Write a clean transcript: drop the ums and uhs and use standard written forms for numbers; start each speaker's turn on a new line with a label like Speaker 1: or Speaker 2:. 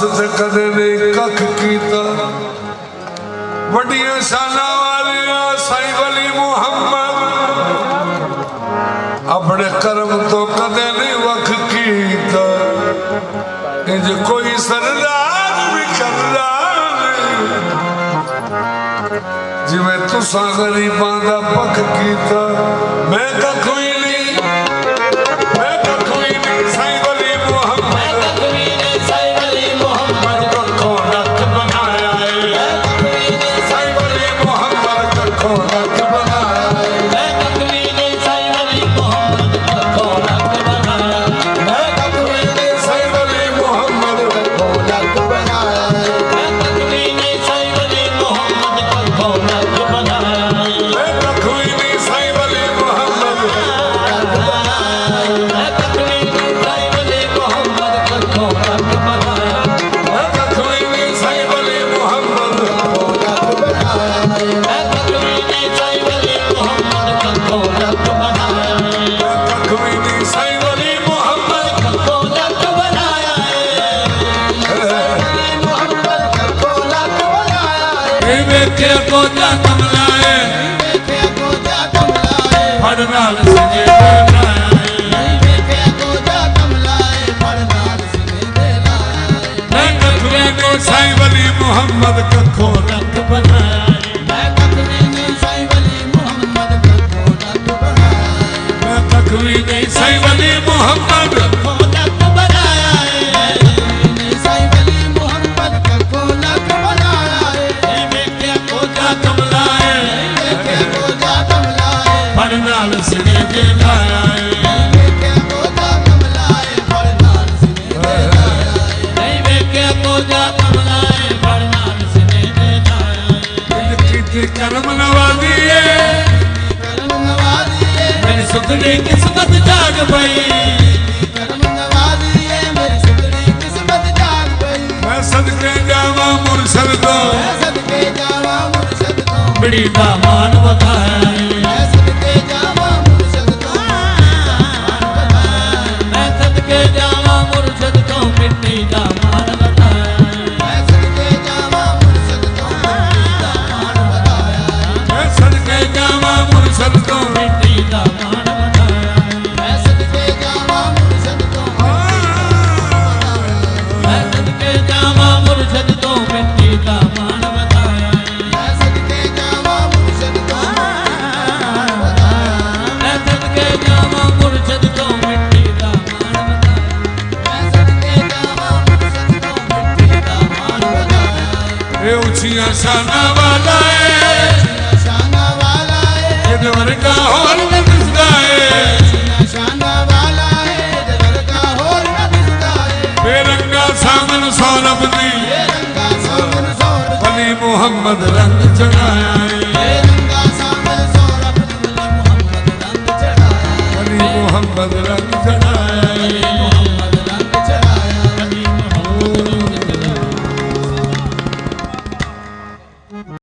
Speaker 1: ते कदे नहीं कख कीता वड्डियां शानां वाले साईं वली मुहम्मद अपने कर्म तो कदे नहीं वख कीता इंज कोई सरदार भी करदा जिवें तुसां गरीबां दा पख कीता मैं कख भी साईं वली मुहम्मद कखो रख बनाए मैं कखवी नहीं साईं वली मुहम्मद कखो रख बनाए मैं कखवी नहीं साईं वली मुहम्मद कखो रख बनाए साईं वली मुहम्मद कखो रख बनाए मैं क्या को जा कमलाए मैं को जा कमलाए पर नाल सिने दे लाया मैं क्या को जा कमलाए पर नाल सिने दे लाया नहीं मैं क्या को जा करम नवाजिए मेरी सुथरी किस्मत जाग पई करम नवाजिए मेरी सुथरी किस्मत जाग पई मैं सदके जावा मुर्शद को मैं सदके जावा मुर्शद को बड़ी दामान बताए मैं सदके जावा मुर्शद को दामान बताए मैं सदके जावा मुर्शद को मिट्टी दामान बताए मैं सदके जावा मुर्शद को मुर्शद को मिट्टी का मान बताया मैं सदके जावा मुर्शद को मैं सदके जावा मुर्शद को मिट्टी का मान बताया मैं सदके जावा मुर्शद को मैं सदके जावा मुर्शद को मिट्टी का मान बताया मैं सदके जावा मुर्शद को मिट्टी का मान बताया ये ऊंचियां शाना वाला है जबर का होर न दिसदा है शाना वाला है जबर का होर न दिसदा है बेरंगा सामन सौरभ दी बेरंगा सामन सौरभ वली मुहम्मद रंग चढ़ाया है बेरंगा सामन सौरभ वली मुहम्मद रंग चढ़ाया वली मुहम्मद रंग चढ़ाया